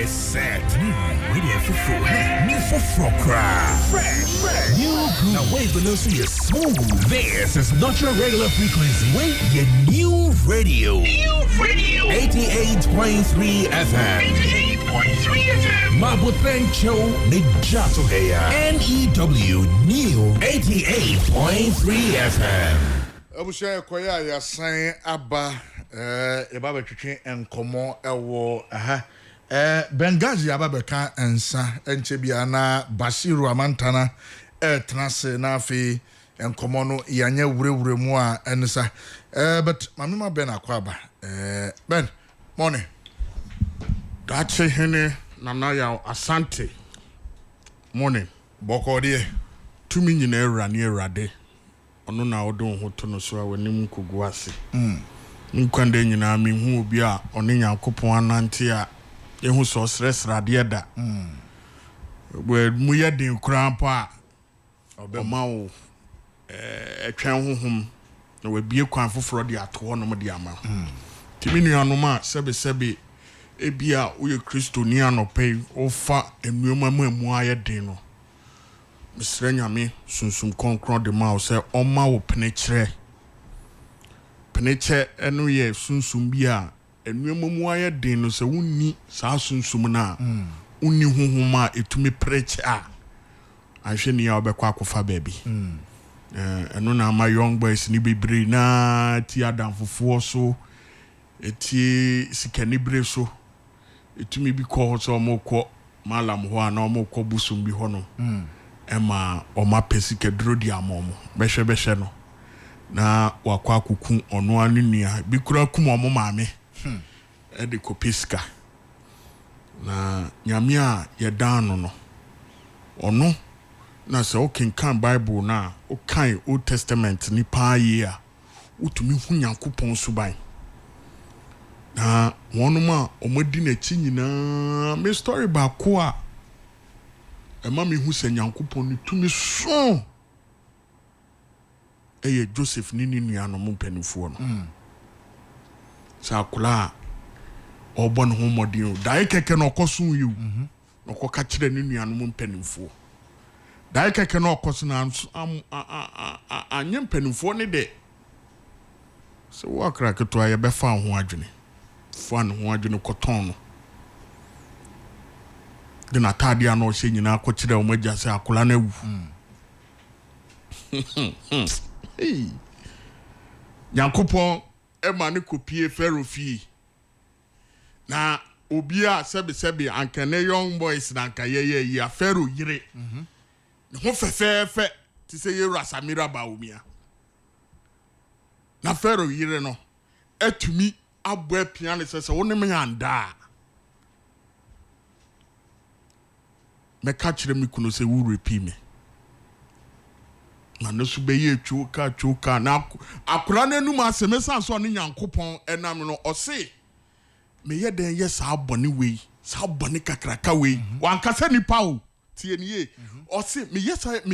It's set. New radio for new for cry. Fresh. New groove. Now wait, but no see you smooth. This is not your regular frequency. Wait, your new radio. New radio. 88.3 FM. 88.3 FM. Mabutencho Nijato Heya. NEW New 88.3 FM. Abusha Koya ya sign aba ebaba twetwe enkomo ewo Bengazi ababeka ensa enche bia na Bashiru Amantana trase na afi enkomo no yanye wurewure mu a ensa but mamima Ben akwaba Ben morning dache hene nana ya asante morning boko de tumi nyina ewrane ewrade ono na odon hoto no so awanim kogu ase nkwande nyina me hu obi a ono Nyankopon anante a ehu so sresrade da we mu yedin krampa obema wo etwen hohom na we bie kwan foforo de ato no de ama timi nuanom a sebe ebia wo ye kristoni anope ofa enuoma mamu ayedin no Mr. Nyame sunsum konkron de ma se oma wo peneche enu ye sunsum bia enuema mu ayedin no se wonni saa sunsum na unni huhuma etumi preche a ahwe ni ya obekwa akofa baabi enu na ma young boys ni bebre na ti adamfofo so eti sikanibre so etumi bi ko so mokọ malam ho ana mokọ busum bi ho no Emma oma pesike duro di amomo behwe no na wakwa akuku ono anu nua bi kura kum omo maame e de kopiska na nyame a ye dan no ono na se okenkan Bible na okan Old Testament ni paaye a utumi hu Nyankopon suban na wonuma omodi na chi nyina me story ba ko a Ema mi hu se Nyankopon ni tumi so eye Joseph ni nuano mu mpanifo no sa kula obon ho modin dai keke no kosun yu no koka kire ni nuano mu mpanifo dai keke no kosun na anye mpanifo ni de se wa kra keto aye be fa ho adwene fa no ho adwene koton no de na tade ano hye nyina akokire o magya se akola na wu Nyankopon e ma ne kopie Pharaoh fi na obi a sebe ankane young boys na ankaye ya Pharaoh yire ne ho fefefe ti se Yera Samira Baumia na Pharaoh yire no etumi abo apia ne se woni me anda me catch them kuno se wu repeat me na no so be ye chuka na akura nanu ma se me san so ne Nyankopon enam no o se me ye den ye sa abone we sa abone kakraka we wan kasa nipa o tie ne ye o se me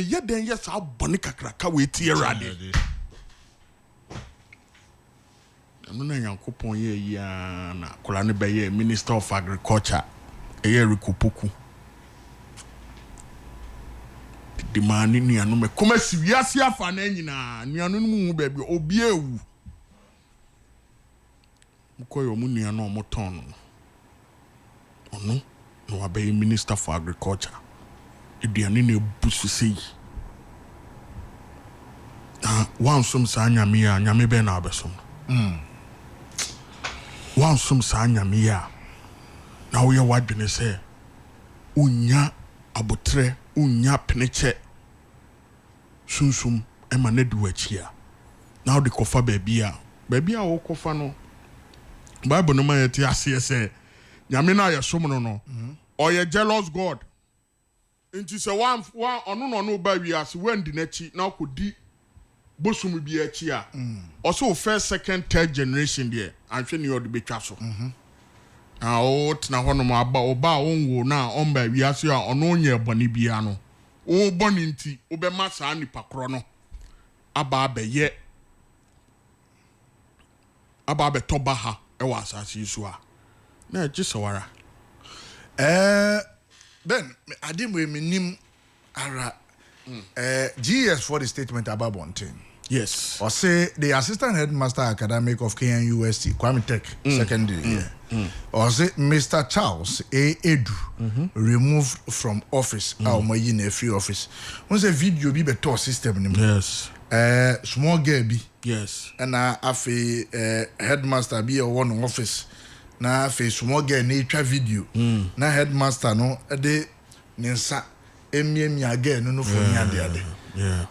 ye den ye sa abone kakraka we tie rade no na Nyankopon ye ya na akura ne be ye Minister of Agriculture eye Rikupoku di mani ni anu me koma si wiase afa na nyina ni anu mu baabi obi ewu mkoyo mu ni anu omoton no ono no abai Minister for Agriculture eduane na ebusu sei wansum sa nyame ya nyame be na abesom wansum sa nyame ya na wo ye wadwene se unya abotre unya peneche sunsum ema na du achia na de kofa baabi a wo kofa no Bible no ma yeti ase se nyame na ya som no o ye jealous God nti se wan ono no ba wi ase wandi na chi na akodi bosum bi achi a o so first second third generation there anhwe ne yodi betwa so o tna hono ma aba oba onwo na omba wiase a ono nya bone bia no o bone nti obema saa nipa kro no aba be toba ha e wa asase so a na gye sawara Ben, I didn't minim ara GS for the statement about Bontin. Yes. Or say the assistant headmaster academic of KNUST, Kwame Tech secondary year. Or say Mr. Charles A. Edu removed from office. Our in a free office. Once a video be better system. Yes. Small girl be. Yes. And a headmaster be a one office. Na face small girl nature video. Na headmaster no de ninsa emi again no for ade. Yeah.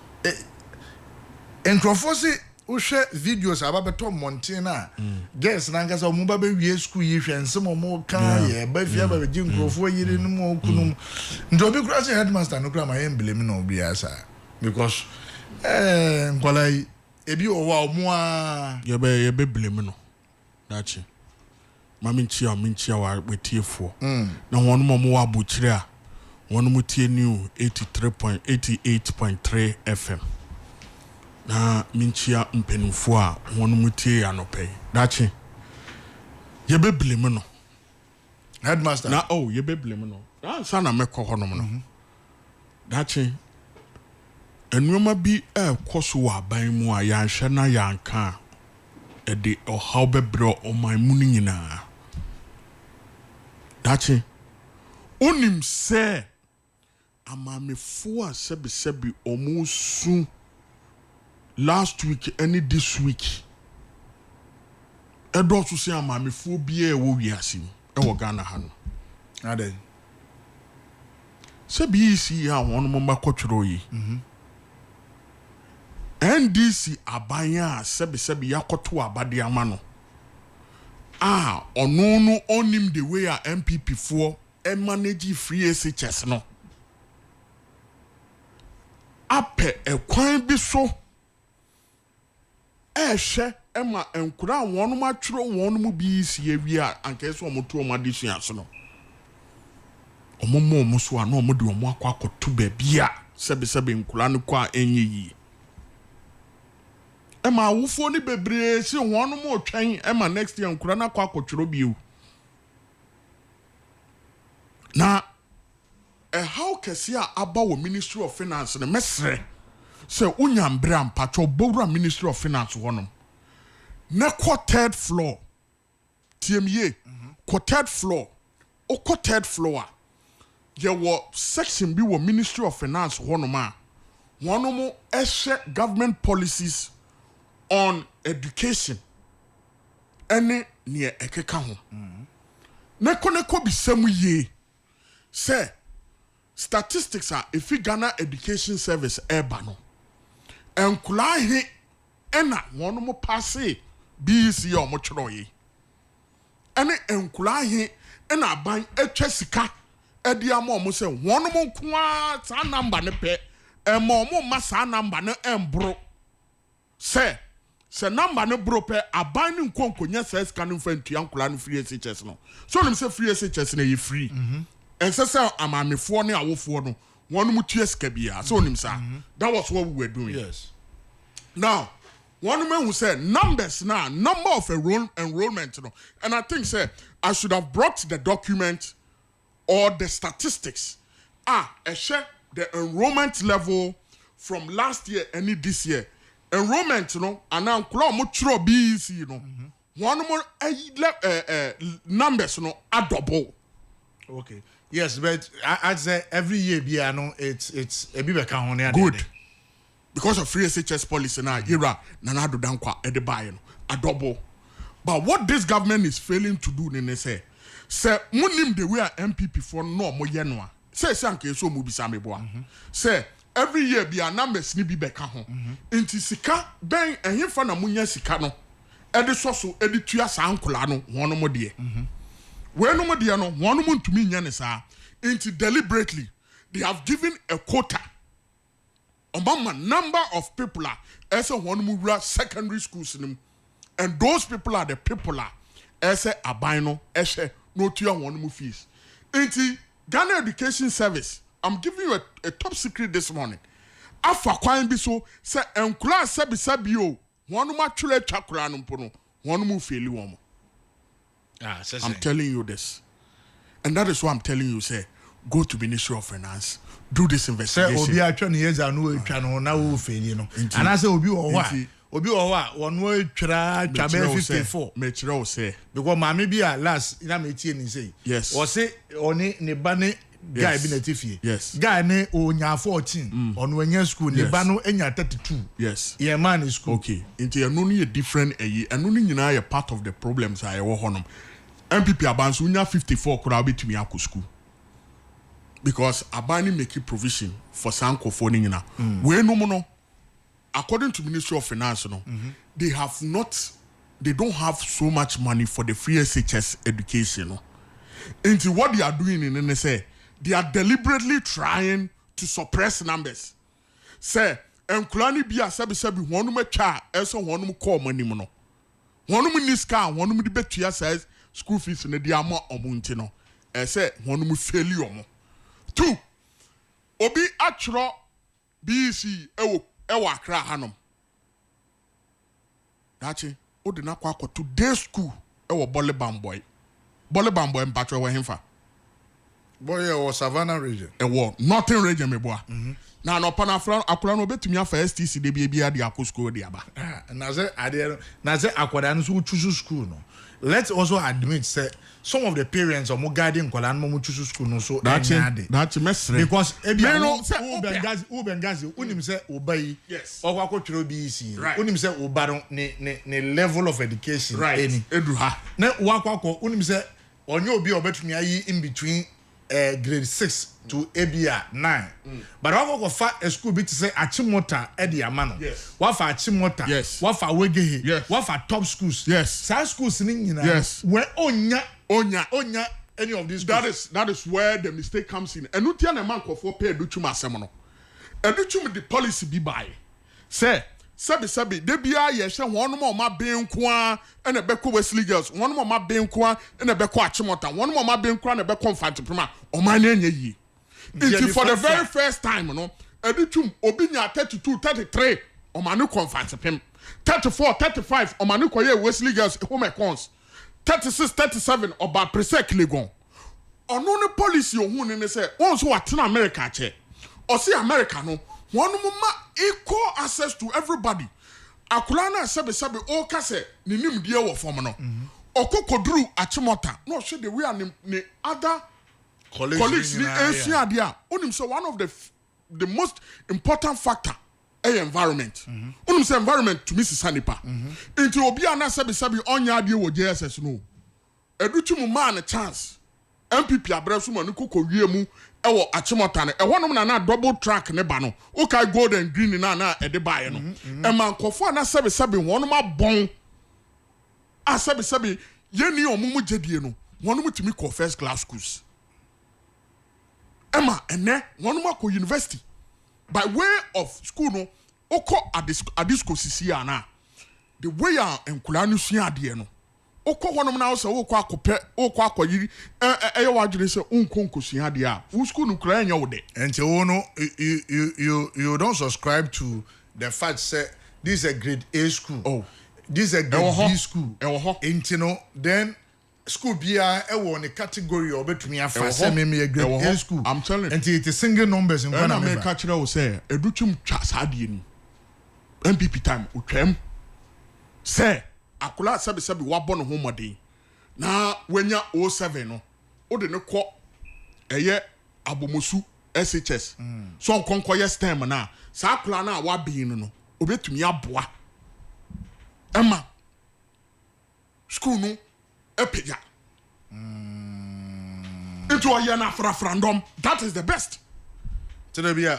Nkrofo se uhwe videos ababeto Montana girls na ngasa omo ba be wie school yi hwe nsem omo kan ye ba fia ba be nkrofo yire no mo kunum ndobi kura se headmaster no kura ma ye blame no obi asa because nkwala ebi owa omo a ye be blame no dachi minchia wa wetiefo na wonu mo wa buchire a wonu mu tie new 88.3 FM na minchia mpenufo a wonu mu tie anope dachi ye be blame no headmaster na ye be blame no na sana mekọ honom no dachi enuoma bi ekoso wa ban mu a yanhwe na yanka ede ohaw bebro oman mu nyina dachi onim se amamefo a sebi omusu last week any this week edo so se amamefo bia ewo wiase ewo Ghana ha no ade sebi isi ha won mo makotwero yi NDC abanya sebi yakoto abade ama no ono no onim the way a MPP for manage free SHS no ape ekwan bi so ehwe ema enkura wonu ma tworo wonu mu bi si awi a anka so omoto omade suaso no omomo omo so ana omode omo akwakoto ba bia sebi nkura no kwa enye yi ema wufo ni bebre si wonu mo twen ema next year nkura na kwakotworo biu na how kesia aba wo Ministry of Finance na mesre se unyambra mpacho bowura Ministry of Finance wonom na third floor TMA third floor third floor ye wo section bi wo Ministry of Finance wonom a wonom ehwe government policies on education any near ekeka ho neko bisam ye say statistics are if Ghana Education Service eba no enkula he ena wono mo passe BC o mo tworo ye ene enkula he ena ban etwa sika edi ama mo say wono mo nkoa sa number ne pe ema mo ma sa number ne embro say number ne bro pe aban ni nkonkonya sa sika no fantua nkula no free SHS no so nim say free SHS na ye free and so amamefo ne awofo no wonu mutu esika bia so onim sa that was what we were doing. Yes. Now one man who said numbers now number of enrollment no, and I think say I should have brought the document or the statistics the enrollment level from last year and this year enrollment no ana nkula mo tworo BC no one more numbers no are double. Okay. Yes, but I'd say every year, it's a bit of good. Because of free SHS policy now, era nanado dankwa edebaye no a double. But what this government is failing to do, say munim the way MPP for no mo yenwa. Say sanke so mu bisa meboa. Say every year be a numbers ni bi beka ho. Inti sika ben ehimfa na munya sika no. Ede so ede tua sa ankola no wono mo de. When no one to me into deliberately they have given a quota among a number of people as a one move secondary schools and those people are the people as a abino as a no tier one move fees into Ghana Education Service. I'm giving you a top secret this morning. Afa kwine bi so say enkula sabi o one ma twele twakura no mpo no one move feel one. I'm telling you this. And that is why I'm telling you, say, go to Ministry of Finance, do this investigation. Say, Obi actually is a new channel now, fail, And I say, Obi or what? Obi or what? One way, Chabe 54. Metro say, because my maybe at last, in a meeting, say, yes, or say, only Nebane. Guy been a tiffy. Yes. Guy ne onya 14 on when your school ne bano enya 32. Yes. Yeah man is school. Okay. Into you no a different and no nyina a part of the problems I wo honum. MPP abanso unya 54 could be to me akọ school. Because abani make provision for sanko for nyina. We no mo according to Ministry of Finance no, they don't have so much money for the free SHS education no. Into what they are doing in NSA, they are deliberately trying to suppress numbers. Say, Nkulani bi asabi wonu me cha eso wonu mu call money mo no. Wonu mu niska wonu mu de betua size school fees ne dia ma omunti no. Say wonu mu failure mo. 2. Obi atro BC ewo Accra hanom. Dachi o de na kwa today school ewo Bolebam boy. Bolebam boy mpatro we himfa. Boy or Savannah region. Northern region me boy. Now no panafra akura no betumi afa STC de bia de akọ school de aba. Na say akwada no so choose school no. Let's also admit say some of the parents or mo guiding kwala no mo choose school no so that's mesre. Because Bengazi unim say obai. Yes. Or akotro BC. Unim say obaro ne level of education any. Eduha. Na wakwa unim say onye obi obetumi ayi in between grade 6 to ABA 9. But I go for a school bit to say Achimota Eddie Amano. Yes. What for Achimota? Yes. What for Wegehe? Yes. What for top schools? Yes. Some schools in yes. Where onya any of these schools. That is where the mistake comes in. And you tell a man for pay Duchuma Semono. And Duchum the policy be by. Say Sabi, de bia ye hwe won mo ma benko a na beko Wesley Girls, won mo ma benko a na beko Achimota, won mo ma benko a na beko Mfantipema, o ma na nya yi. Until for the very first time no, editum obi nya 32, 33, o ma no Mfantipem. 34, 35, o ma no koye Wesley Girls home accounts. 36, 37 oba Presec Legon. Ono ne policy ohun ne say, won so atena America che. O si America no one mama equal access to everybody. Akulana sabe o kase ni nim die wo form no. Okokodru Achimota. No should the we are ni other colleagues ni Asia dia. Unim so one of the most important factor environment. Unim say environment to Mrs. Sanipa. Into obi ana sabe onya die wo JSS no. Edutu mu man a chance. MPP abresu mo ni kokowie mu ewo Achimota ne ehonom na double track ne ba no o kai gold and green na e de bae no e man kofo na sebe wonom abon a sebe yeni omumu jedie no wonom timi ko first class schools ema ene wonom akọ university by way of school no okọ adisco sisi ana the way a enkula no sua ade no okọ honom na so okọ akọpẹ okọ akọyiri eye wadwere se unkonkosua de a wo school no kra anya wo de enti wo no you don't subscribe to the fact say this is a grade A school. Oh, this is a grade B school. Enti no then school bia e wo ne category obetumi afa say me a grade A school. I'm telling you. Enti it is single numbers in one na me ka kire wo say edutum twa saade ni MPP time otwam say akula sabi wabo no homodin na wanya 07 no o de ne kọ eye abomosu SHS so nkonko ye stem na sa akula na wa bin no obetumi aboa ema school no epeja into a year na frafrandom. That is the best.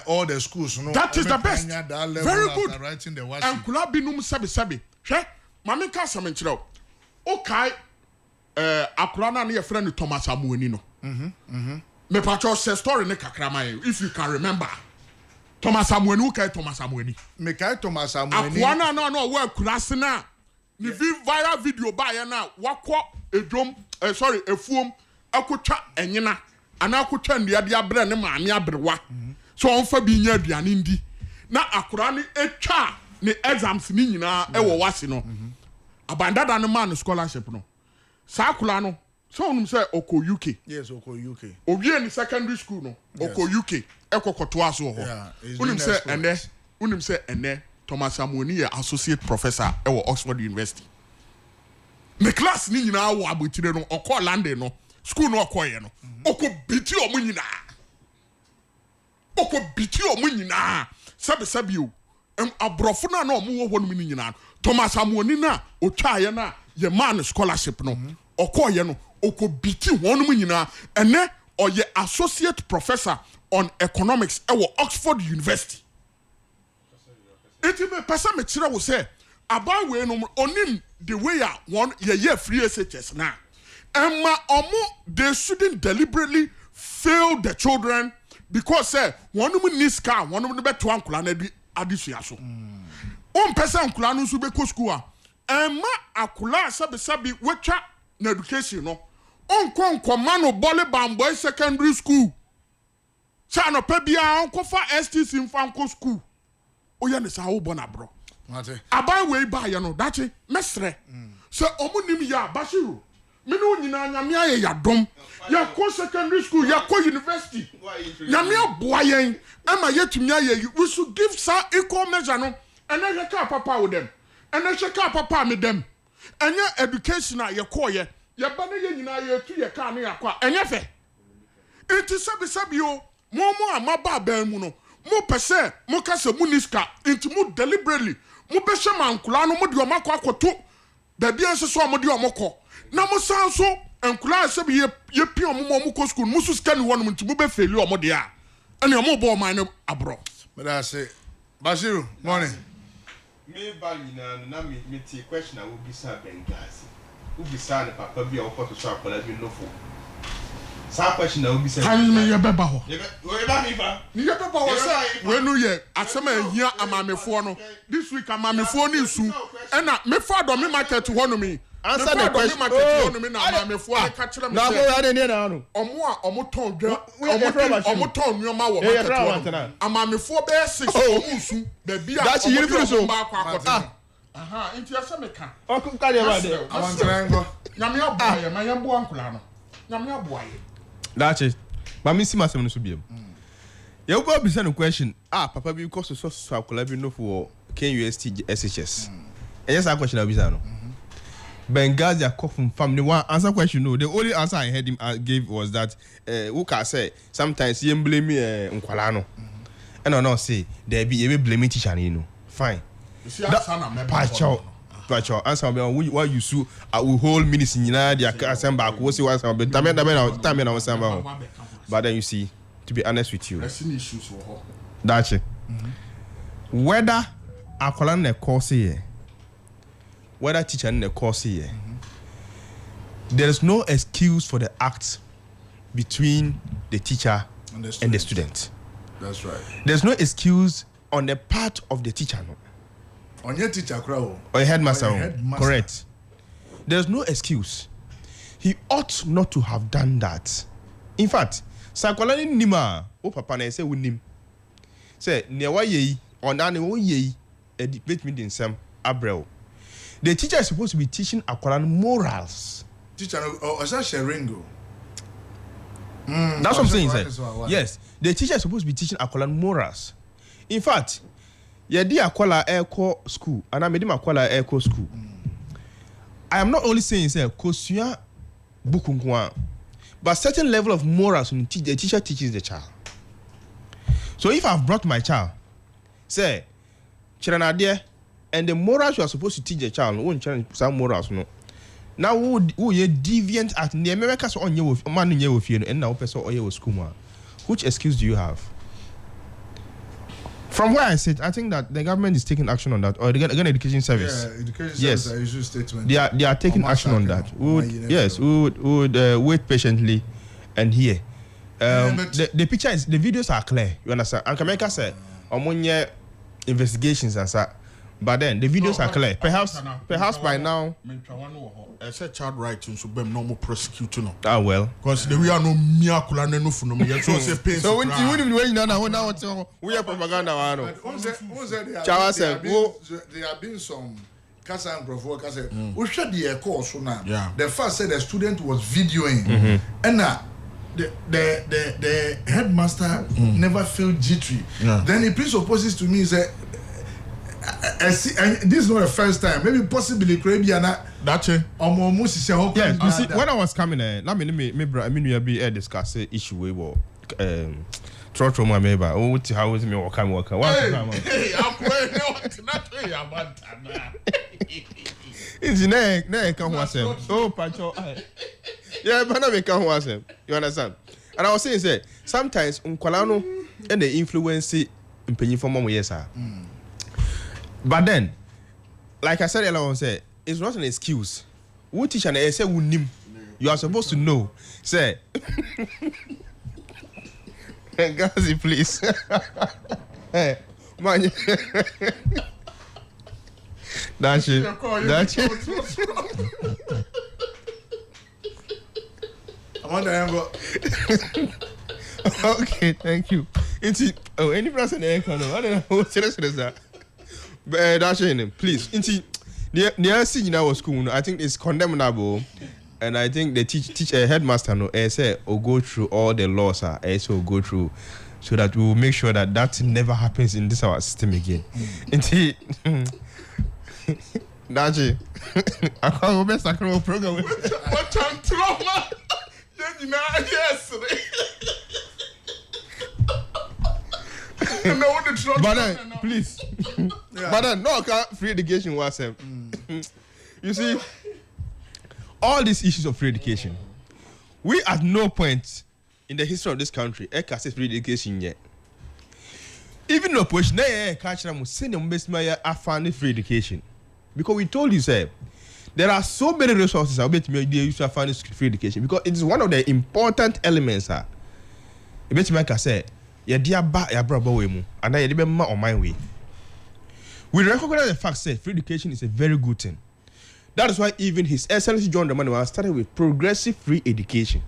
All the schools no that is the best. Very good. And kula binum sabi hwe mame ka samenkyerɛw okay akura na ne friend Thomas Amuani no me patcho say story ne kakra man if you can remember Thomas Amuani okay Thomas Amuani me kai Thomas Amuani akura na wa akura se na ni viral video ba ya na wakɔ edwom efuom akotwa enyina ana akotwa ndiade abre ne maame abrewa so on fa bi nya aduane ndi na akura ne etwa ne exams ni nyina ewo wase no abandada no man scholarship no sakula no So on say oko UK. Yes, oko UK. Owie ni secondary school no. Oko UK. Ekokoto aso ho. Yeah. Unim say ene Thomas Amoni associate professor e Oxford University. Me class ni nyina wo abotire no okọ London no. School no okoye no. Oko biti omo nyina. Oko biti omo nyina. Sabi o. Abrofo na omo wo ho no nyina. Thomas Amoni na otwaye na ye man scholarship no. Okoye no. Oko biti wonum nyina. Ene oye associate professor on economics e Oxford University. Eti me person me kire wo say aban we no onim the way a one ye free SHS na. Emma omo they shouldn't deliberately fail the children because say one need car one be to ankula na bi adisua so. Person ankula no so be ko school a emma akula sabi wetwa na education no. Onko no bole bamboy secondary school. Sa no pa bia onko fa STC mfanko school. Oya ne sa wo bona bro. Mate. Aban we ba ye no dache mesre. So omunim ya Bashiru. Me no nyina nyame aye ya dom. Ya ko secondary school, ya ko university. Nyame aboa yen. Ama yetumi aye we should give some equal measure no. Ene heka papa with them. Ene heka papa me them. Enya education a ye ko ye. Ye ba ne ye nyina ye tu ye ka no yakwa. Enye fe. Enti sabi o. Mo amaba ban mu no. Mo pese mo kase mu niska into mo deliberately mo be hwe mankula no mo de omakọ akoto da bia nseso mo de omokọ na mo san so enkula se bi ye pia mo ko school mo su scan won mo nti mo be feli omo de a ene mo bo man no abro me da say Bashiru morning me ba nyina na me ti question a wo bisa Benghazi wo bisa ne papa bi a wo ko so akola bi no fo sa question na wo bisa kan me ye beba ho ye ba mi fa ni ye beba ho say we no ye asema ehia amamefo no this week amamefo ni su ena me fa do me market ho no me answer the question na amamefo ka kire me na go ade ne na no omo ton dwa omo ton nyoma wo market amamefo be 6 omo su da bia that you feel so aha inti asema ka o ka de ba de awantrango nyame aboa ye ma yambo ankula no nyame aboa ye that's it mama si masem no so biem you go be send question papa bi because so akola bi no for KUST SHS yes that question I be no Benghazi are come from family one answer question no the only answer I heard him gave was that who can say sometimes he blame me nkwala no and no say there be you blame teacher you know fine Pacho answer me why you sue we whole minutes nyina dia asem back we say one time na one time but then you see to be honest with you that's it whether akola na course here whether teacher na course here there is no excuse for the act between the teacher and the student. That's right. There's no excuse on the part of the teacher no. On your teacher crowd or headmaster. Correct. There's no excuse. He ought not to have done that. In fact, Sakolani Nima, papa na say unim. Say newa ye on ane wo ye debate meeting Sam Abrel. The teacher is supposed to be teaching Akolan morals. Teacher or Sharingo. That's what I'm saying, sir. Yes, the teacher is supposed to be teaching Akolan morals. In fact, Yedi Akola Airco School, and I made him Akola Airco School. I am not only saying, sir, Kosuya Bukungwa, but certain level of morals when the teacher teaches the child. So if I've brought my child, say, Chiranadie, and the morals you are supposed to teach the child, won't change some morals, no. Now who ye deviant at the Americans on you with man in your field and now person or your school. Which excuse do you have? From where I sit, I think that the government is taking action on that, or the education service. Yeah, education service issue statement. They are taking action on that. We would wait patiently and hear. The picture is the videos are clear. You understand? And Kameka said, "Omonye investigations and so." But then the videos are clear. Perhaps by now. I said child rights so be no more prosecuting. Well. Because we are no miakula no for no. So when you now we are propaganda. There have been some Kasa Grofo Kasa, we shut the course now. Yeah. The first said the student was videoing, and the headmaster never felt jittery. Yeah. Then he presupposes to me that this is not the first time. Maybe possibly Caribbean. That's it. Yes, Yes, you see, when I was coming, let me we be discuss the issue we were trotro my member. Oh, how is me work? Hey, I'm going on It's ne can was him. Oh, Pacho. Yeah, but I can was him. You understand? And I was saying, say sometimes Unkolano and the influence in penny for mom, yes, sir. But then, like I said earlier, say it's not an excuse. Who teach and I say who nim? You are supposed to know. Say, Gazi, please. Hey, man. That's it. That's it. I want to Okay, thank you. Any person in the I don't know what is that. But that's it. Please, near senior our school, I think it's condemnable, and I think the teacher headmaster no say or go through all the laws also go through, so that we will make sure that never happens in this our system again. That's it. I can't go best. I can't go program. What time trauma? Yes. But then, please. But then, no, free education was You see, all these issues of free education, we at no point in the history of this country can say free education yet. Even the opposition, they can't say I found free education. Because we told you, sir, there are so many resources that we use to find free education because it is one of the important elements. Sir. I say, and I on my way. We recognize the fact that free education is a very good thing. That is why even His Excellency John Dramani started with progressive free education.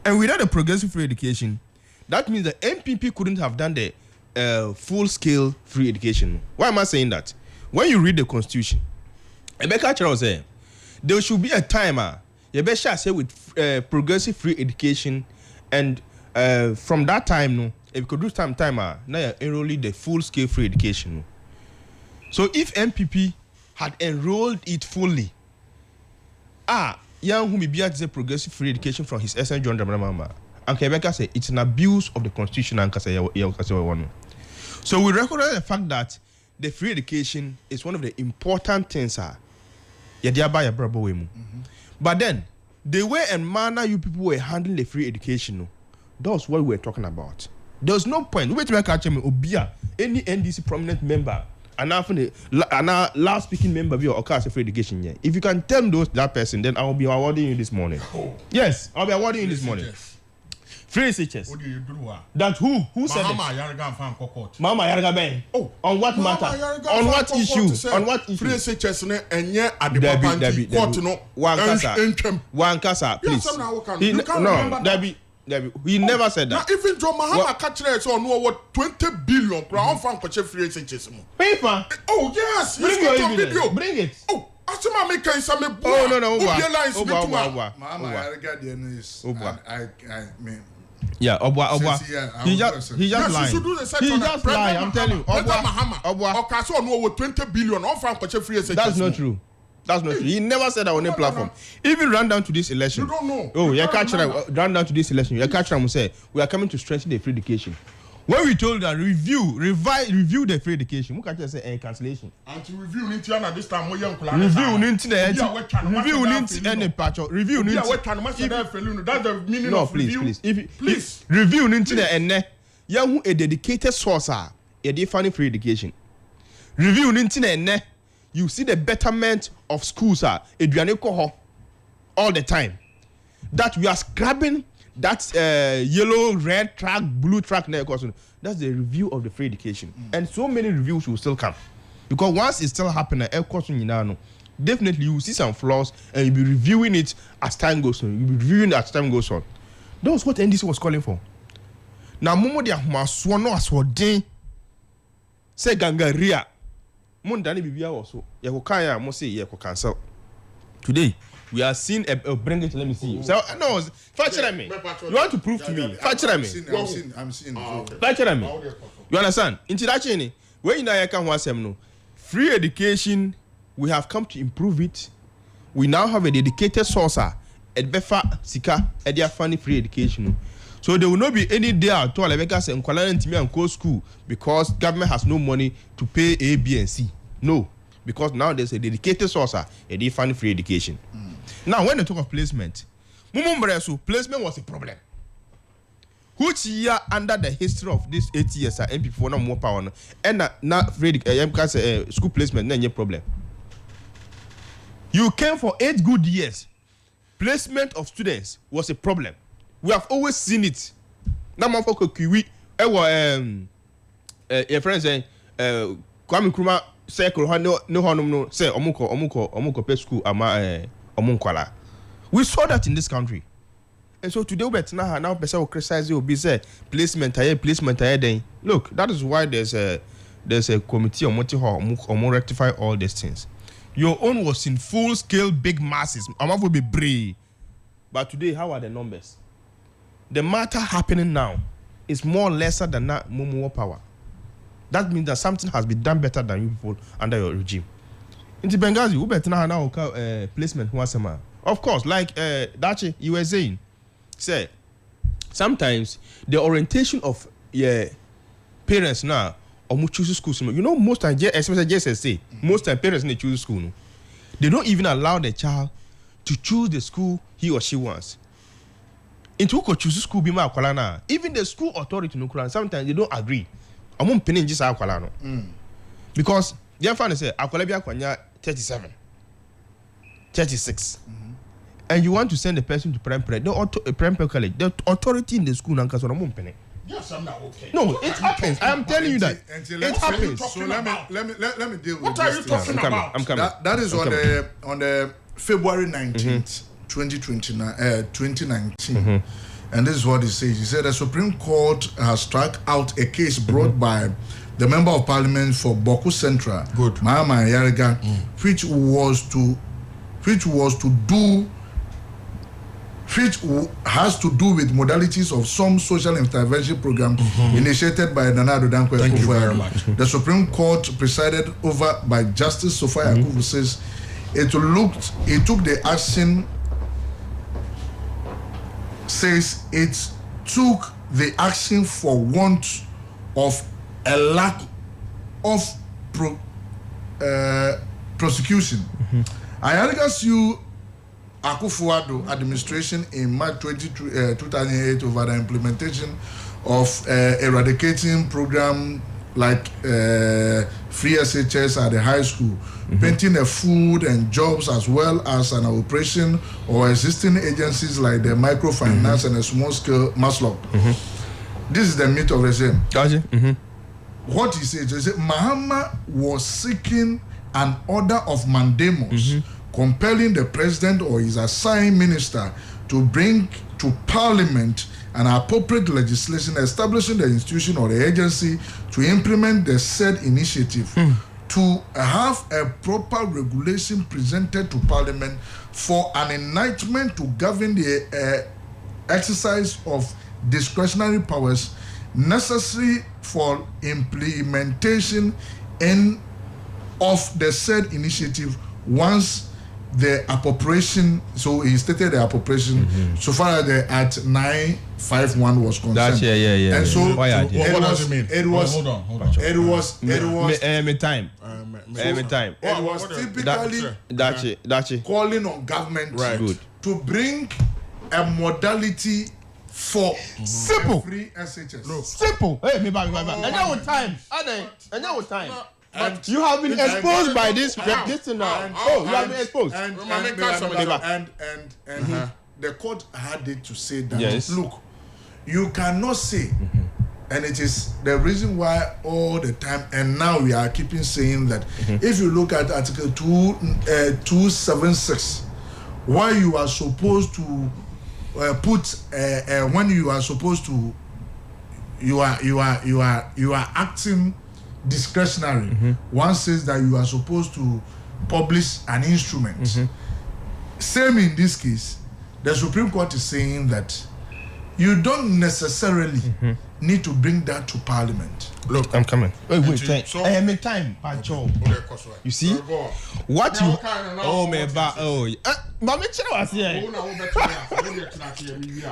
And without the progressive free education, that means the MPP couldn't have done the full-scale free education. Why am I saying that? When you read the Constitution, Rebecca Charles said there should be a timer. Rebecca said with progressive free education, and from that time, no, if you could do timer, now you're enrolling the full-scale free education. No. So if MPP had enrolled it fully, young whom be the progressive free education from His Excellency John Dramani, and Rebecca said it's an abuse of the Constitution and so we recognize the fact that the free education is one of the important things. But then, the way and manner you people were handling the free education, that's what we were talking about. There's no point. Wait till I catch him, Obia, any NDC prominent member, and now last speaking member of your class of free education. Yeah. If you can tell that person, then I will be awarding you this morning. Oh. Yes, I'll be awarding you this morning. Free teachers. What do you do? That who said Mama Yaraga fan court. Mama Yaraga Ben. Oh, on what matter? On what issue? On what issue? Free teachers ne enye adepapanti court no. One kasa, please. No, Debbie. He never said that. Now even John Mahama catch it so no what 20 billion crown fan for free teachers mo. Paper. Oh yes, bring your video. Bring it. Oh. Asuma make say me boy. Oh no. Mama Yaraga the news. I mean. Yeah, Obwa. He just lying. He just lying. I'm telling you, Obwa. Okaso no over 20 billion on fan free education. That's not true. He never said that on a platform. Even ran down to this election. You don't know. Oh, you catch ran down to this election. You catch them say we are coming to strengthen the free education. When we told that review the free education, we can't say cancellation. And to review Nintiana this time, we young review any patch. Review that's the meaning of review. Please. Review Nintina and young a dedicated source a defining free education. Review Nintina and you see the betterment of schools all the time. That we are scrapping. That's yellow, red track, blue track. That's the review of the free education. And so many reviews will still come. Because once it's still happening, definitely you will see some flaws and you'll be reviewing it as time goes on. You'll be reviewing it as time goes on. That was what NDC was calling for. Now, Momo de Ahmaswano Aswade say Gangaria. Mon Danny Bibia also. Yakokaya, must say, Yako cancel. Today, we are seeing a bring it. Let me see. So, no, factor me. You want to prove to me? Factor me. I'm seeing. Factor me. You understand? Interaction. When you know, can want some no free education. We have come to improve it. We now have a dedicated source at Befa Sika at their funny free education. So there will not be any day at all like us and Kuala Lumpur and co school because government has no money to pay A, B, and C. No, because now there's a dedicated source at they fund free education. Now, when they talk of placement, placement was a problem. Which year under the history of this 8 years are MP for no more power and not free school placement, no problem. You came for 8 good years. Placement of students was a problem. We have always seen it. Now, for Kiwi, your friends say, Kwame Nkrumah say, no, say, Omuko pay school, Omunkwala. We saw that in this country. And so today, now, person will criticize you, be say, placement, then. Look, that is why there's a committee on rectify all these things. Your own was in full scale, big masses. I'm going to be brave. But today, how are the numbers? The matter happening now is more lesser than that more power. That means that something has been done better than you people under your regime. In the Benghazi, we better now placement once a month. Of course, like Dachi, you were saying, say, sometimes the orientation of parents now or choose school. You know, most times, especially JSSA, most times parents they choose school. No? They don't even allow the child to choose the school he or she wants. Into who choose school be ma akwala. Even the school authority no Quran sometimes they don't agree. Among penning just akwala no. Because their family say akwala bi akwanya 37, 36. And you want to send the person to primary college. The authority in the school now because among penning. Yes, I'm not okay. No, it happens. I am telling you that. It happens. So let me deal with what are you talking about? I'm coming. That is on the February 19th, 2019. And this is what he says. He said the Supreme Court has struck out a case brought by the Member of Parliament for Boku Central, Mahama Yariga, which has to do with modalities of some social intervention program initiated by Nana Addo Dankwa. Thank you very much. The Supreme Court, presided over by Justice Sophia Akufu, says it took the action. Says it took the action for want of a lack of prosecution. Ayariga sued Akufo-Addo administration in March 2008 over the implementation of eradicating program like free SHS at the high school, painting the food and jobs as well as an operation or existing agencies like the microfinance and a small scale Maslow. This is the myth of the same. What he says is that Mahama was seeking an order of mandamus compelling the president or his assigned minister to bring to parliament an appropriate legislation establishing the institution or the agency to implement the said initiative, to have a proper regulation presented to parliament for an enactment to govern the exercise of discretionary powers necessary for implementation of the said initiative once the appropriation, so he stated the appropriation so far as the Act 951 was concerned. That's yeah. And so what does it mean? It was hold on. It was time. It was typically calling on government to bring a modality for simple free SHS. Simple. Hey, me back. And now with time. And you have been exposed by this thing now. You have been exposed. And the court had it to say that, look, you cannot say, and it is the reason why all the time, and now we are keeping saying that if you look at Article 276, why you are supposed to when you are supposed to, you are acting discretionary. One says that you are supposed to publish an instrument. Same in this case, the Supreme Court is saying that you don't necessarily need to bring that to Parliament. Look, I'm coming. Wait, time. So- I am in time, Pacho. You see what you? Oh my God! Oh, Mama was here.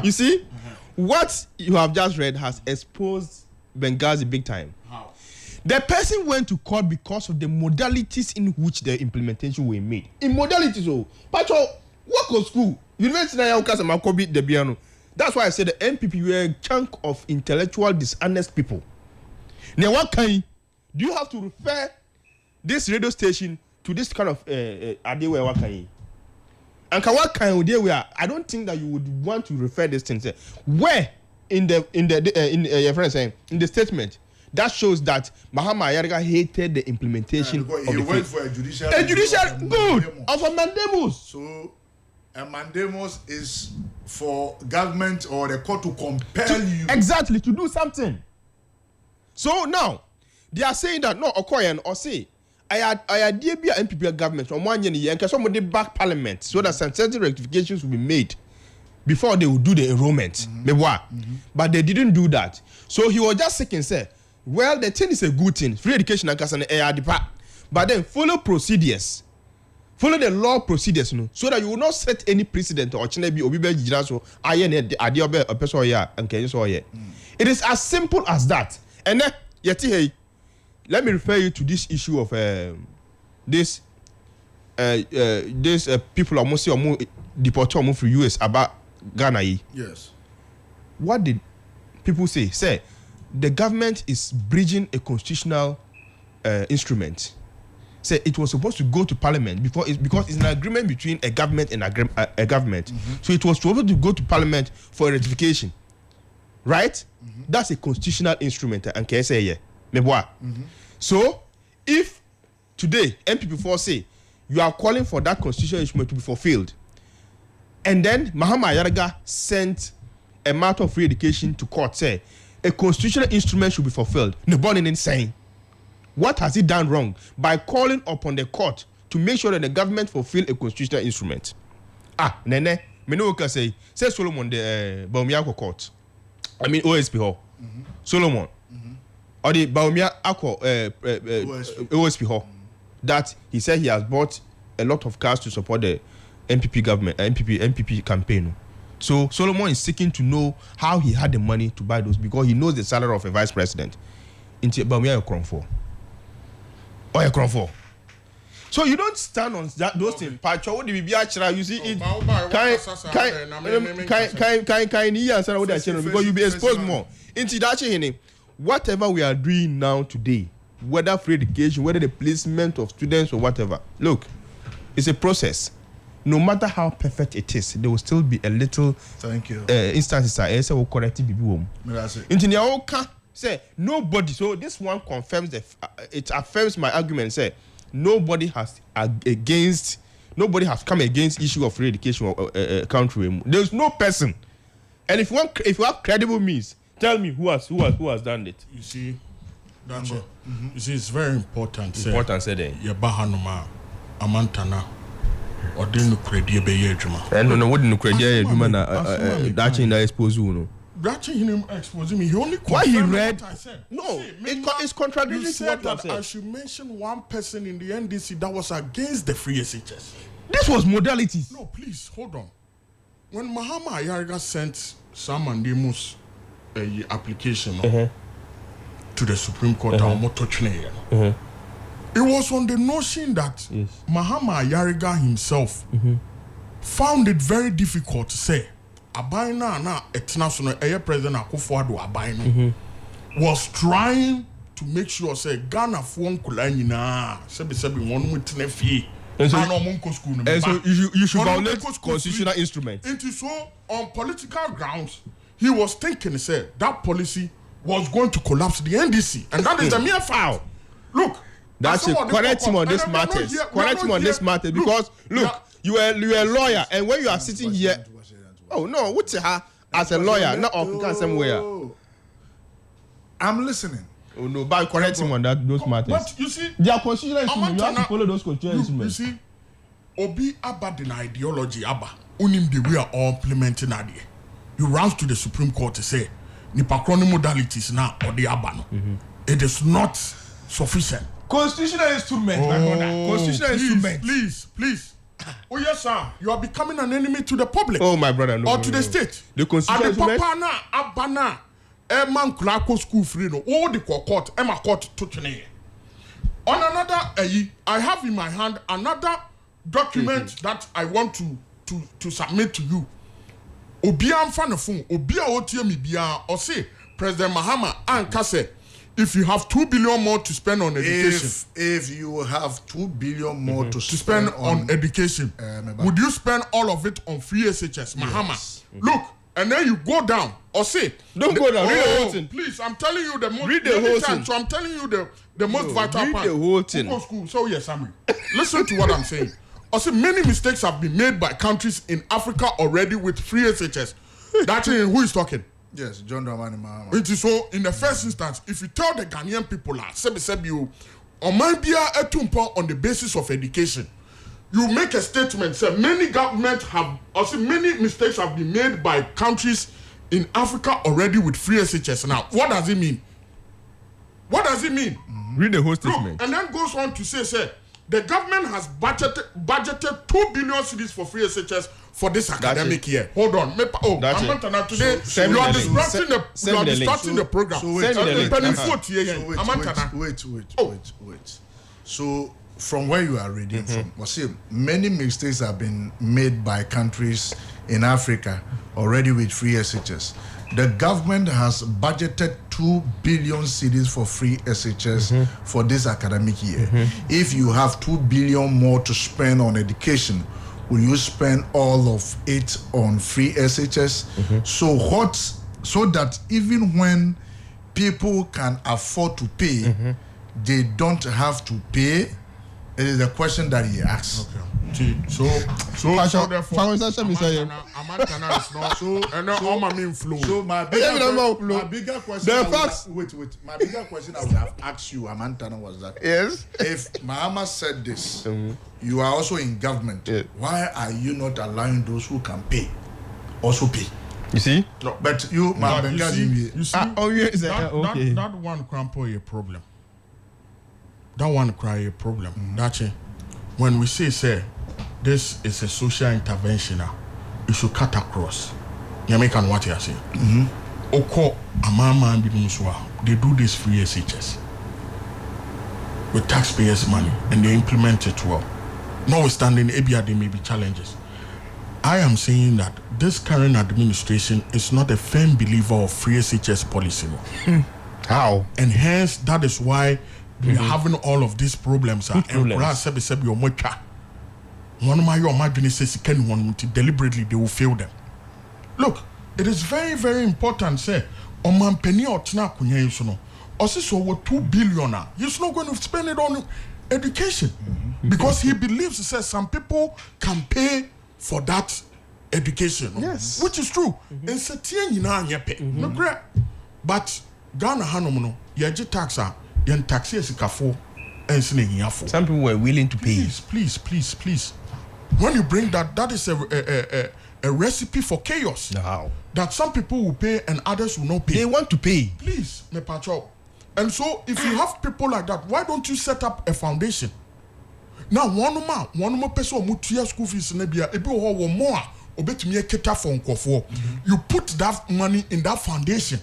You see what you have just read has exposed Benghazi big time. How? The person went to court because of the modalities in which the implementation were made. In modalities, oh, Pacho, work on school. University na yauka sama kobi de biano. That's why I said the NPP were a chunk of intellectual dishonest people. Now, what kind? Do you have to refer this radio station to this kind of Adewe what kind? And what kind of day where I don't think that you would want to refer this thing. Say, where in the your friend saying in the statement that shows that Mahama Ayariga hated the implementation of he the went faith. for a judicial Good of a mandamus. So a mandamus is for government or the court to compel you Exactly, to do something. So now they are saying that no Okoyen or say I had DB NPP government from 1 year and somebody back parliament so that certain rectifications will be made before they will do the enrollment. But they didn't do that. So he was just seeking say, well, the thing is a good thing, free education and an air depart. But then follow procedures. Follow the law procedures, so that you will not set any precedent or Chinebi or Bibe Jiraso, Adiobe, a person here, and Kenya. It is as simple as that. And then, yeti, let me refer you to this issue of this people almost deported from US about Ghana. yes What did people say? Say the government is bridging a constitutional instrument. Say it was supposed to go to Parliament because it's an agreement between a government and a government. So it was supposed to go to Parliament for ratification, right? That's a constitutional instrument. And can I say yeah, So if today MPP4 say you are calling for that constitutional instrument to be fulfilled, and then Mahama Ayariga sent a matter of free education to court, say a constitutional instrument should be fulfilled. Nobody is saying. What has he done wrong by calling upon the court to make sure that the government fulfill a constitutional instrument? Nene, me no can say Solomon the Baumia court. I mean OSP Hall. Solomon. Or the Baumia OSP Hall. That he said he has bought a lot of cars to support the MPP government, MPP campaign. So Solomon is seeking to know how he had the money to buy those because he knows the salary of a vice president. Into Baumia Kronfo. Or a Kronfo. So you don't stand on those things. Pacho, what do we be actually? You see it. Because you be exposed more. Into that, whatever we are doing now today, whether free education, whether the placement of students or whatever, look, it's a process. No matter how perfect it is, there will still be a little instances I will correct people. Into the say nobody. So this one confirms it affirms my argument. Say nobody has come against issue of free education or country. There's no person. And if you have credible means, tell me who has done it. You see, that's it. You see, it's very important. Important, say that. Yabahanuma, Amantana, or didn't credit be yejuma. And no, wouldn't credit yejuma that in the expose you. That him exposing me. He only why he read what I said. No, See, it's contradictory you to said what I that said. I should mention one person in the NDC that was against the free SHS. This was modalities. No, please hold on. When Mahama Ayariga sent Sam Mandemus application to the Supreme Court, it was on the notion that Mahama Ayariga himself found it very difficult to say. Abaina na etnational President Akufo-Addo Abaina was trying to make sure say Ghana phone kula nyina sebi won mutene fie and so you should violate constitutional instrument. It is so on political grounds he was thinking say that policy was going to collapse the NDC and that is a mere foul. Look, that's it. Correct him on this matter. Correct him on this matter because look, you are a lawyer and when you are sitting here. Oh no, what's her as a lawyer, not African somewhere. I'm listening. Oh no, by correcting on that those matters. But you see, their constitutional instruments, you have to follow those constitutional instruments. You see, Obi Abba the ideology Abba, unim the we are all implementing idea. You run to the Supreme Court to say, nipa chronic modalities now or the Abba no. It is not sufficient. Constitutional instrument, my brother. Constitutional instrument. Please. Oh yes, sir. You are becoming an enemy to the public. Oh my brother, no. Or to the state. The constitutional instrument. Papa na abana. Man kula school free no. Oh the court. Emma court to tene. On another, I have in my hand another document that I want to submit to you. Obi amfa na phone. Obi a otie mi bia. Or say President Mahama Ankase. If you have 2 billion more to spend on education, if you have 2 billion more to spend on education, would you spend all of it on free SHS? Mahama, look, and then you go down or say, don't go down. Read the whole thing. Please, I'm telling you the most. Read the whole thing. So I'm telling you the most vital read part. Read the whole thing. School. So yes, Sammy, listen to what I'm saying. I say many mistakes have been made by countries in Africa already with free SHS. That's who is talking. Yes, John Dramani Mahama. It is so, in the first instance, if you tell the Ghanaian people, you on the basis of education, you make a statement, say many governments have, or say many mistakes have been made by countries in Africa already with free SHS. Now, what does it mean? What does it mean? Read the whole statement. Look, and then goes on to say, the government has budgeted 2 billion cedis for free SHS for this academic year. Hold on. I'm not today. You are disrupting the program. Wait. So from where you are reading from, many mistakes have been made by countries in Africa already with free SHS. The government has budgeted 2 billion cedis for free SHS for this academic year. If you have 2 billion more to spend on education, will you spend all of it on free SHS? So that even when people can afford to pay, they don't have to pay? It is the question that he asks. Okay. So therefore, Amantana is not so, and now all my main flow. So my bigger question. My bigger question I would have asked you, Amantana, was that if Mahama said this, you are also in government. Why are you not allowing those who can pay also pay? You see? No, but you, you see, that one crampo a problem. That one cry a problem. That's it. When we say this is a social intervention, you should cut across. You make what you are saying. Oko amama they do this free SHS with taxpayers' money and they implement it well. Notwithstanding, ABR there may be challenges. I am saying that this current administration is not a firm believer of free SHS policy. How? And hence that is why we are having all of these problems. One of my deliberately they will fail them. Look, it is very, very important. Say, Oman penny or tina kunya yusuno. Also, so what 2 billion. He's not going to spend it on education because he believes. He says some people can pay for that education. Yes, which is true. And certain no great, but Ghana hanomono yaji taxa yen taxi esikafo and snake. Some people were willing to pay. Please. When you bring that is a recipe for chaos. How? That some people will pay and others will not pay. They want to pay. Please, me patrol. And so, if you have people like that, why don't you set up a foundation? Now, one more person mutia school fees nebia ebi wo more obetumi eketa for nkofo. You put that money in that foundation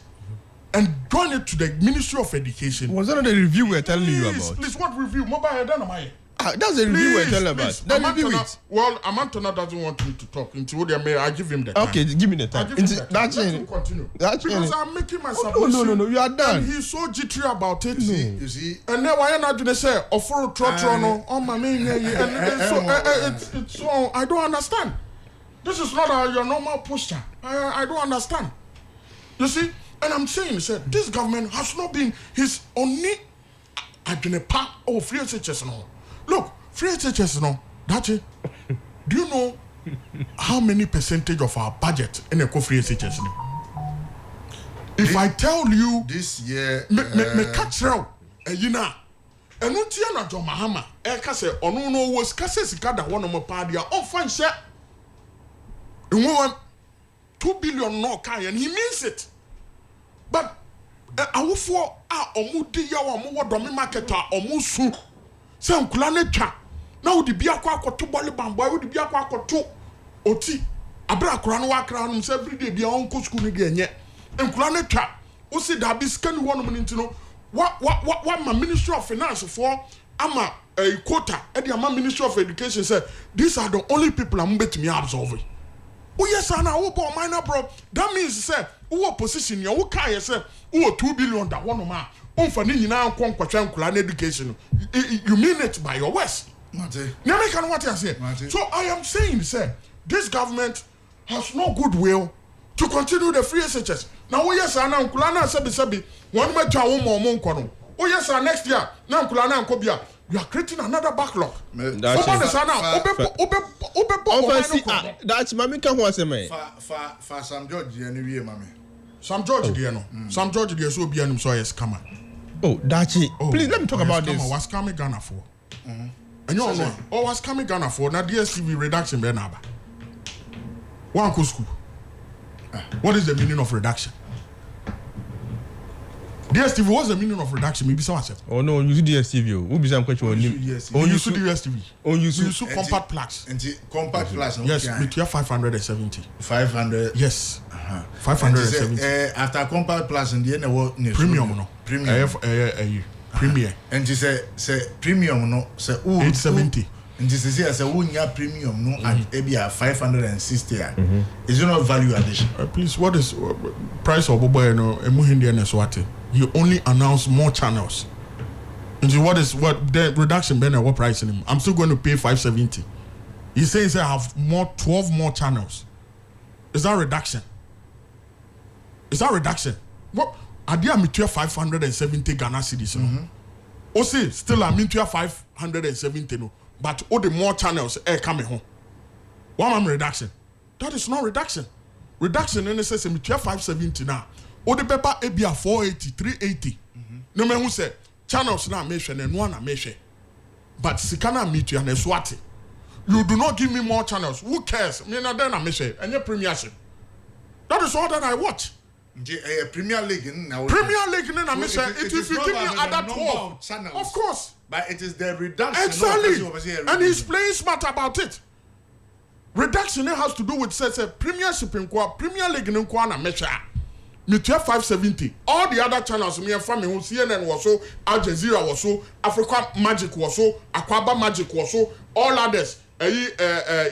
and join it to the Ministry of Education. Was that the review we're telling you about? Please, what review? Mobile head and my. That's the review we're telling about. Then review it. Well, Amantona doesn't want me to talk. Into what I give him the time. Okay, give me the time. Let him continue. Because I'm making my submission. No, you are done. And he's so jittery about it. You see? And then why not gonna say offer trotrono on my main it's so I don't understand. This is not your normal posture. I don't understand. You see? And I'm saying, this government has not been his only part of free SHS now. Look, free SHS now, that's it. Do you know how many percentage of our budget in a free SHS now? if I tell you this year me catch you know and no tia na John Mahama e ka say ono no was ka say sika da wono mo pa dia on fan hye nwo 2 billion no kai and he means it but awofo a omudi ya wa mo wodo me market a omusu se nkula ne twa na wodi bia kwa akoto bole bambo wodi bia kwa akoto oti abra kora no wakra no se every day bia on ko school ni de enye nkula ne twa o se da bi scan wono mo ntino what my Ministry of Finance for ama a quota and the Ministry of Education said these are the only people I'm bet me absorb. Oh yes, I know about minor bro. That means say who position you who can say who 2 billion that one man on for ni na nkwa education. You mean it by your words. Never can what I say. So I am saying say this government has no goodwill to continue the free SHS. Now oh yes, I know nkula sebi one me twa wo mo nko no. Oh yes, next year na nkula na nko bia. You are creating another backlog. That's Mami can was a man. For Sam George, anyway, Mammy. Sam George, dear no. Sam George, dear, so be an so yes, come on. Oh, Dachi, please let me talk about this. What's coming Ghana for? And you know, what's coming Ghana for? Now, DSTV reduction, Benaba. One school. What is the meaning of reduction? DSTV, what's the meaning of reduction? Maybe someone said. Oh no, you see DSTV. Who be some question on you? Oh, you see DSTV. Oh, you see compact plus. And compact plus. Yes, with your 570. 500. Yes. 570. After compact plus, and the end what? Premium no. Premium. Premier. And she say premium no. Say 870. And this is here. Say unya premium no at maybe 560. Is it not value addition? Please, what is price of boy no? Emuhindi and Swati. You only announce more channels. And what the reduction ben what price in him? I'm still going to pay 570. He says I have 12 more channels. Is that reduction? Is that reduction? What I did me 570 Ghana cedis. Oh see, still I'm into 570 no. But all the more channels coming home. What am reduction? That is not reduction. Reduction in the sense me 570 now. O the paper ebia 480 380 no me who say channels na me hwe na no na me hwe but sikana me tu na swati you do not give me more channels who cares me na then na me hwe enye premiership that is all that I watch Premier League na me say if you give me other 12 channels of course but it is the reduction exactly and he's playing smart about it. Reduction has to do with say premiership in Premier League in na me hwe me 570 all the other channels me from me CNN was so Al Jazeera was so Africa Magic was so Akwaba Magic was so all others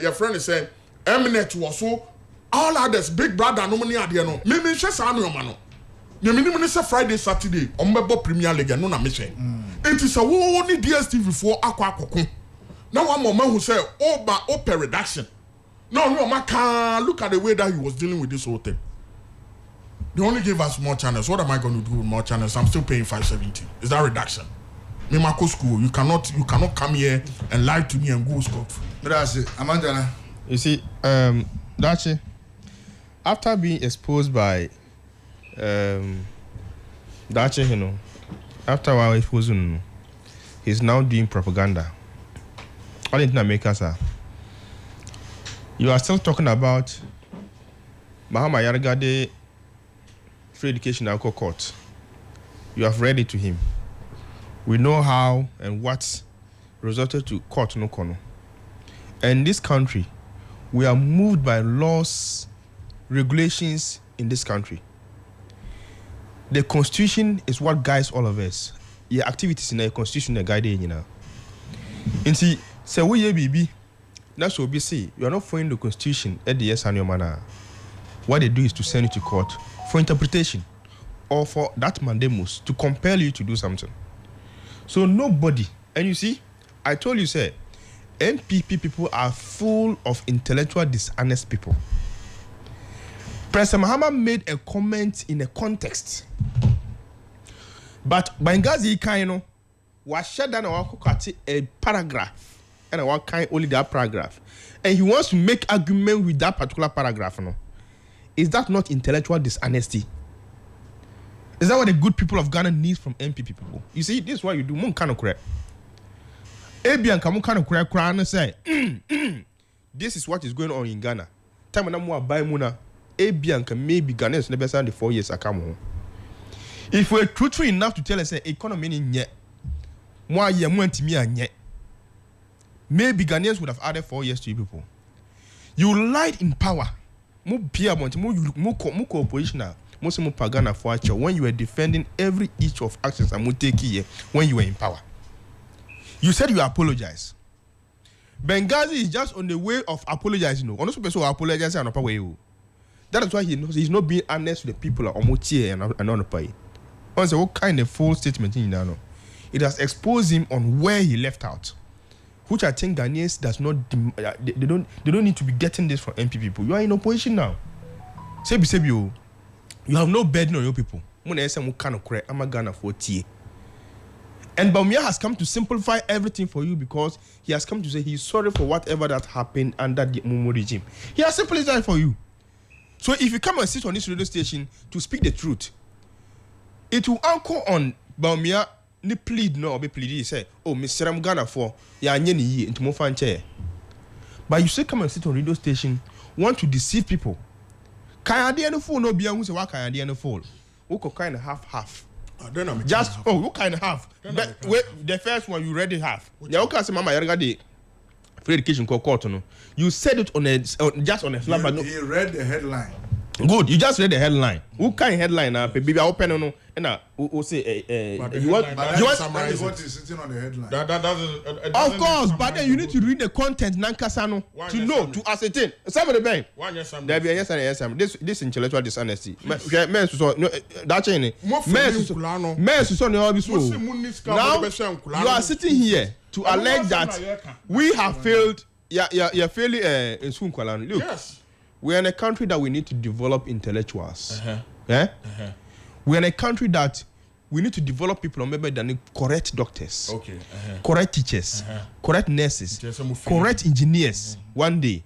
your friend is saying Mnet was so all others Big Brother no money ade no me hwe sa no ma no me say Friday Saturday ombebo Premier League no na me hwe it is a wo ni DSTV for akwa now one moment who say open reduction no look at the way that he was dealing with this whole thing. They only gave us more channels. What am I going to do with more channels? I'm still paying 570. Is that reduction? Me Marco school. You cannot come here and lie to me and go school. That's it. Amanda. You see, Dachi, after being exposed by Dachi, you know, after our exposure, he's now doing propaganda. All in America, sir. You are still talking about Mahama Yargade Free Education Alcohol Court. You have read it to him. We know how and what resulted to court no kono. And in this country, we are moved by laws, regulations in this country. The constitution is what guides all of us. Your activities in the constitution are guiding you now. And see, say we BB. That's what we say. You are not following the constitution at the yes and your manner. What they do is to send you to court for interpretation or for that mandamus to compel you to do something. So nobody, and you see, I told you, sir, NPP people are full of intellectual dishonest people. President Mahama made a comment in a context, but Bangazi Kaino was shut down a paragraph, and I want only that paragraph, and he wants to make argument with that particular paragraph. No, is that not intellectual dishonesty? Is that what the good people of Ghana need from MPP people? You see, this is what you do. Mun kind of correct. Abian kamu kind of correct. Crown say, this is what is going on in Ghana. Time when I'm more buy muna. Abian can maybe Ghanaians never sign the 4 years I come home. If we're truthful enough to tell us that economy in yet, more year want me and yet, maybe Ghanaians would have added 4 years to you people. You lied in power. More peer want more cooperation now. Most of Pagana for when you were defending every each of actions and would take here when you were in power. You said you apologize. Benghazi is just on the way of apologizing. No, honestly, person apologize and way. That is why he's not being honest to the people of Omotie and on the pay. Honestly, what kind of false statement in there? It has exposed him on where he left out, which I think Ghanaians does not. They don't need to be getting this from MP people. You are in opposition now. Sebi you have no burden on your people. I'm a Ghana for TA. And Bawumia has come to simplify everything for you because he has come to say he's sorry for whatever that happened under the Mumu regime. He has simplified it for you. So if you come and sit on this radio station to speak the truth, it will anchor on Bawumia ni plead no be plead. He say, oh, Mr. Ghana for ya nyeni ye into mo fan chair. But you say come and sit on radio station, want to deceive people. Can you fool no be who say what can you fool? Who could kind of half. Just who kind of half. The first one you already have. Yeah, okay, say mama you the free education court no. You said it on a just on a flap. He read the headline. Good, you just read the headline. Who kind of headline baby I open no and who say you want what is sitting on the headline. Of course, but then you need to read the content nankasano to know to ascertain. Some of the bank. There be yes and yes. This intellectual dishonesty. Men so that chain. Men so no be so. Now you are sitting here to allege that we have failed. You're failing in Sunkwala. Look. Yes. We're in a country that we need to develop intellectuals. We're in a country that we need to develop people maybe than correct doctors, correct teachers, correct nurses, correct engineers one day.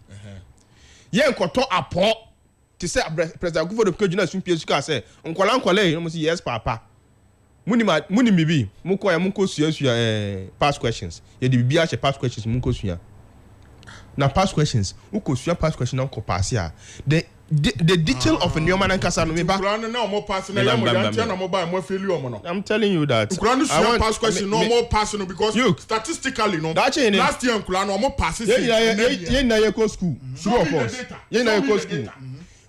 Yeah, koto apo to say President Akufo-Addo Kejuna sun PSK say nkwala you must say yes papa. Muni bibi muko ya munko suya past questions. Ye di bibi a past questions munko suya. Now past questions. Who could swear past question on Copasia? The detail of a new man and Casano. I'm telling you that. I want past question no more personal because statistically no. Last year no more passes. Yeah, na go school. True of course. Yeah, na go school.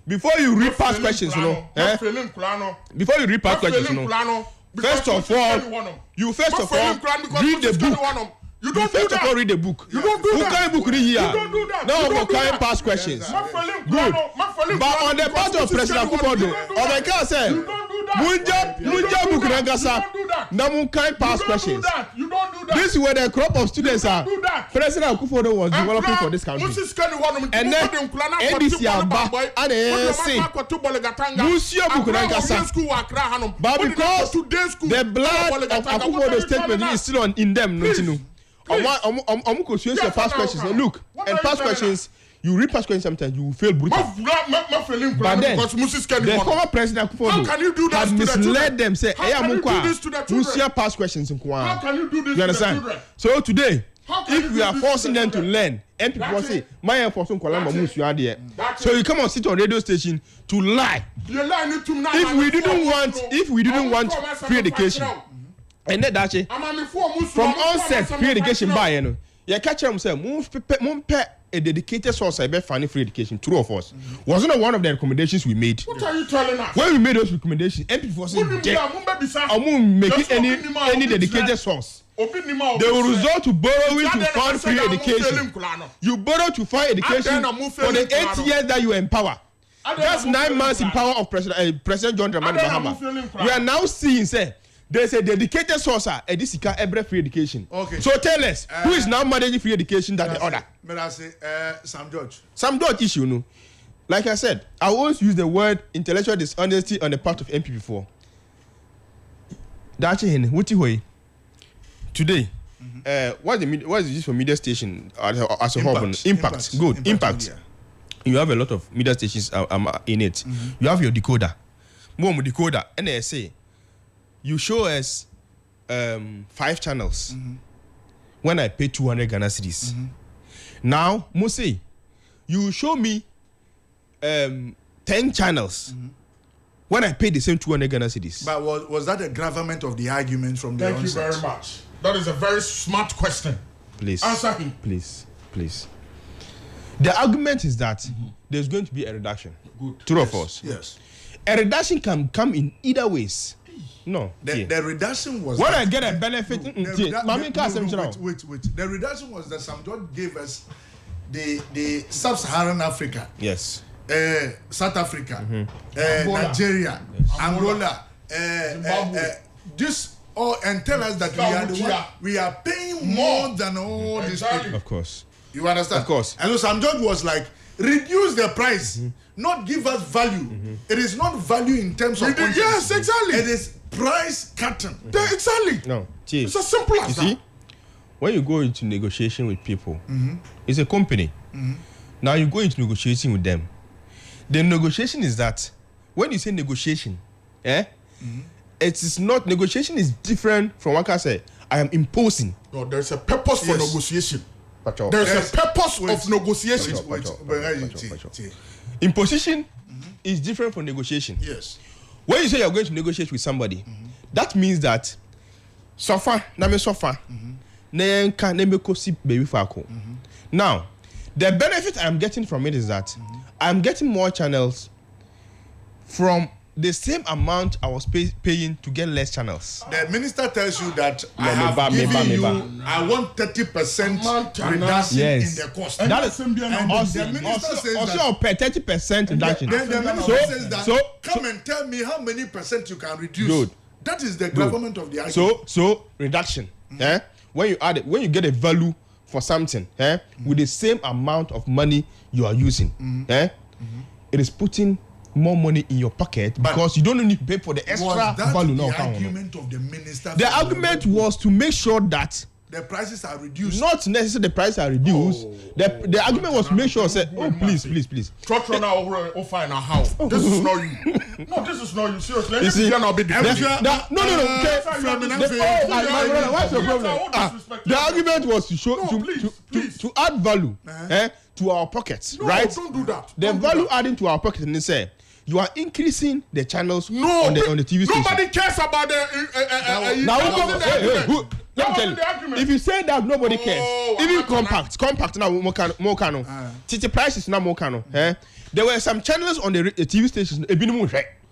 Before you read past questions, you know. Before you read past questions, you know. First of all, read the book. You don't do that. Read the book. You don't do that. Who can book read here? You don't do that. No, we can't pass questions. Good. But on the part of President Akufo-Addo, on the case say, Munja book Rangasa. Now we can't pass questions. You don't do that. This is where the crop of students are. President Akufo-Addo was developing for this country. And then NDC Aba and ANC. Monsieur book Rangasa. But because the blood of Akufo-Addo statement is still in them, not you. Your past questions. Look, and past questions, you read past questions sometimes, you will feel brutal. But then, the former president Akufo-Addo had misled them, say, hey, I'm past questions. How can you do this? You understand? So today, if we are forcing them to learn, and people say, my enforcement so you come and sit on radio station to lie. If we didn't want free education. And that from onset free education by you catch them say a dedicated source I bet funny free education true of us wasn't one of the recommendations we made. What are you telling us? When we made those recommendations and people say make any dedicated source. They will resort to borrowing to fund free education. You borrow to fund education for the 8 years that you are in power. That's 9 months in power of President John Dramani Mahama. We are now seeing say there's a dedicated source at this every free education. Okay. So tell us, who is now managing free education than the other? Sam George. Sam George issue, no. Like I said, I always use the word intellectual dishonesty on the part of MP before. That's what you today. What is this for media station as a whole? Impact. Good. Impact. Yeah. You have a lot of media stations in it. You have your decoder. More decoder, and they say. you show us 5 channels when I pay 200 Ghana cedis. Now, Musi, you show me 10 channels when I pay the same 200 Ghana cedis. But was that a gravamen of the argument from the Thank you very much. That is a very smart question. Please. Answer him. Please. The argument is that there's going to be a reduction. Good. True of us. Yes. A reduction can come in either ways. No. The reduction was when that, I get a benefit, wait. The reduction was that Sam George gave us the sub-Saharan Africa. Yes. South Africa, Nigeria, Angola, this all, and tell us that we are paying more than all these people. Of course. You understand? Of course. And so Sam George was like, reduce the price, not give us value. It is not value in terms of content. Yes, exactly. It is price cutting. Exactly. No. It's as simple as You that. see, when you go into negotiation with people, it's a company. Now you go into negotiating with them. The negotiation is that when you say negotiation, it is not, negotiation is different from what I say. I am imposing. No, there's a purpose for negotiation. Pacho. There's a purpose Wait. of negotiation. Pacho. Imposition is different from negotiation. Yes. When you say you're going to negotiate with somebody, that means that sofa na me sofa na yanka na me kosi baby fako. Now, the benefit I'm getting from it is that I'm getting more channels from the same amount I was paying to get less channels. The minister tells you that I No, have meba. given you, I want 30% reduction Yes. in the cost. That is and the minister says that. also per 30% reduction. Then the minister says that. Come and tell me how many percent you can reduce. Good. That is the government of the argument. So reduction. When you add it, when you get a value for something, with the same amount of money you are using, it is putting more money in your pocket because you don't need to pay for the extra Was that value. the No, argument of the minister? the argument was to make sure that the prices are reduced. not necessarily the price are reduced. The argument was to make sure say, oh please. Trotro now over fine now how? This is not you. No, this is not you. Seriously. You see, Not be no. What's your problem? The argument was to show to add value to our pockets, No, right? don't do that. The Don't do value that. adding to our pockets, and they say you are increasing the channels No, on the TV station. nobody cares about the. Now, that wasn't the argument. let me That tell wasn't the argument. you, if you say that nobody cares, even I'm compact now more cano, titi prices now more cano. There were some channels on the TV stations.